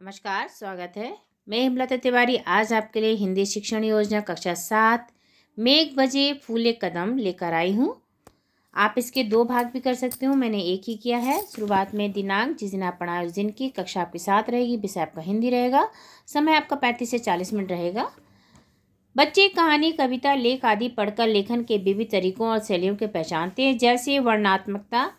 नमस्कार, स्वागत है। मैं हेमलता तिवारी आज आपके लिए हिंदी शिक्षण योजना कक्षा 7 मेघ बजे फूले कदम लेकर आई हूँ। आप इसके 2 भाग भी कर सकते हो, मैंने एक ही किया है। शुरुआत में दिनांक जिस दिन आप पढ़ाएं उस दिन की, कक्षा आपके साथ रहेगी, विषय आपका हिंदी रहेगा, समय आपका 35 से 40 मिनट रहेगा। बच्चे कहानी, कविता, लेख आदि पढ़कर लेखन के विविध तरीकों और शैलियों के पहचानते हैं, जैसे वर्णनात्मकता,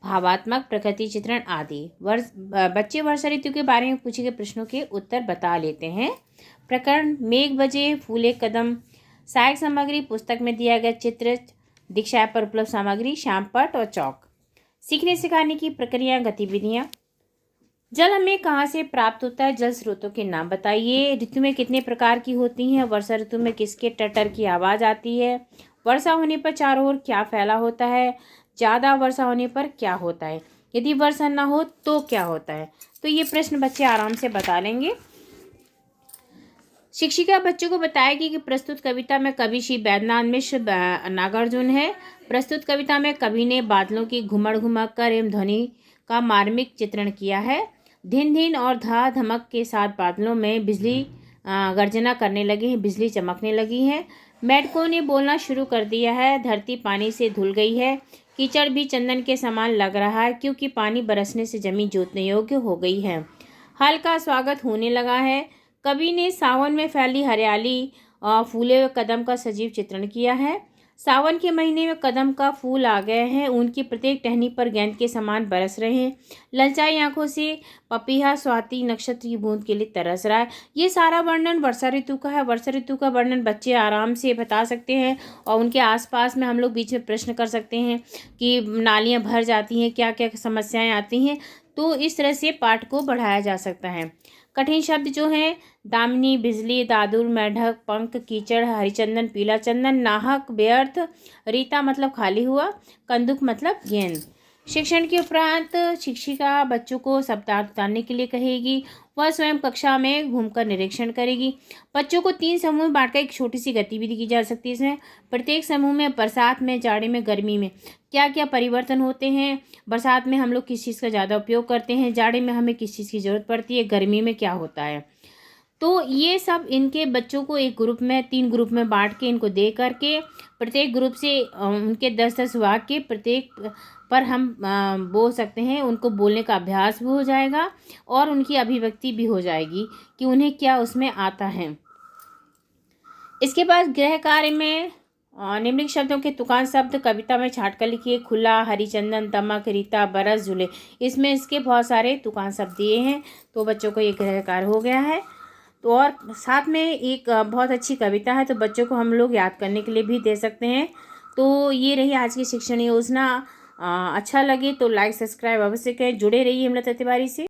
भावात्मक, प्रकृति चित्रण आदि। बच्चे वर्षा ऋतु के बारे में पूछे गए प्रश्नों के उत्तर बता लेते हैं। प्रकरण मेघ बजे फूले कदम। सहायक सामग्री पुस्तक में दिया गया चित्र, दीक्षा पर उपलब्ध सामग्री, श्यामपट्ट और चौक। सीखने सिखाने की प्रक्रिया, गतिविधियाँ। जल हमें कहाँ से प्राप्त होता है? जल स्रोतों के नाम बताइए। ऋतु में कितने प्रकार की होती हैं? वर्षा ऋतु में किसके टटर की आवाज़ आती है? वर्षा होने पर चारों ओर क्या फैला होता है? ज़्यादा वर्षा होने पर क्या होता है? यदि वर्षा न हो तो क्या होता है? तो ये प्रश्न बच्चे आराम से बता लेंगे। शिक्षिका बच्चों को बताएगी कि प्रस्तुत कविता में कवि श्री वैद्यनाथ मिश्र नागार्जुन है। प्रस्तुत कविता में कवि ने बादलों की घुमड़ घुमक कर एवं ध्वनि का मार्मिक चित्रण किया है। धिन धिन और धा धमक के साथ बादलों में बिजली गर्जना करने लगी है, बिजली चमकने लगी है। मेढकों ने बोलना शुरू कर दिया है। धरती पानी से धुल गई है। कीचड़ भी चंदन के समान लग रहा है, क्योंकि पानी बरसने से जमीन जोतने योग्य हो गई है। हल का स्वागत होने लगा है। कवि ने सावन में फैली हरियाली और फूले हुए कदम का सजीव चित्रण किया है। सावन के महीने में कदम का फूल आ गए हैं, उनकी प्रत्येक टहनी पर गेंद के समान बरस रहे हैं। ललचाई आंखों से पपीहा स्वाति नक्षत्र की बूंद के लिए तरस रहा है। ये सारा वर्णन वर्षा ऋतु का है। वर्षा ऋतु का वर्णन बच्चे आराम से बता सकते हैं, और उनके आसपास में हम लोग बीच में प्रश्न कर सकते हैं कि नालियाँ भर जाती हैं, क्या क्या समस्याएं आती हैं। तो इस तरह से पाठ को बढ़ाया जा सकता है। कठिन शब्द जो हैं, दामिनी, बिजली, दादुर, मेढक, पंख, कीचड़, हरिचंदन, पीला चंदन, नाहक, व्यर्थ, रीता मतलब खाली हुआ, कंदुक मतलब गेंद। शिक्षण के उपरांत शिक्षिका बच्चों को शब्दार्थ उतारने के लिए कहेगी। वह स्वयं कक्षा में घूमकर निरीक्षण करेगी। बच्चों को 3 समूह में बांटकर एक छोटी सी गतिविधि की जा सकती है। इसमें प्रत्येक समूह में बरसात में, जाड़े में, गर्मी में क्या क्या परिवर्तन होते हैं। बरसात में हम लोग किस चीज़ का ज़्यादा उपयोग करते हैं, जाड़े में हमें किस चीज़ की ज़रूरत पड़ती है, गर्मी में क्या होता है। तो ये सब इनके बच्चों को एक ग्रुप में, 3 ग्रुप में बांट के इनको दे करके प्रत्येक ग्रुप से उनके 10-10 वाक्य प्रत्येक पर हम बोल सकते हैं। उनको बोलने का अभ्यास भी हो जाएगा और उनकी अभिव्यक्ति भी हो जाएगी कि उन्हें क्या उसमें आता है। इसके बाद गृह कार्य में निम्नलिखित शब्दों के तुकान शब्द कविता में छांट कर लिखिए। खुला, हरिचंदन, तमक, रीता, बरस, झूले। इसमें इसके बहुत सारे तुकान शब्द दिए हैं, तो बच्चों को ये गृह कार्य हो गया है। तो और साथ में एक बहुत अच्छी कविता है, तो बच्चों को हम लोग याद करने के लिए भी दे सकते हैं। तो ये रही आज की शिक्षण योजना। अच्छा लगे तो लाइक सब्सक्राइब अवश्य करें। जुड़े रहिए हेमलता तिवारी से।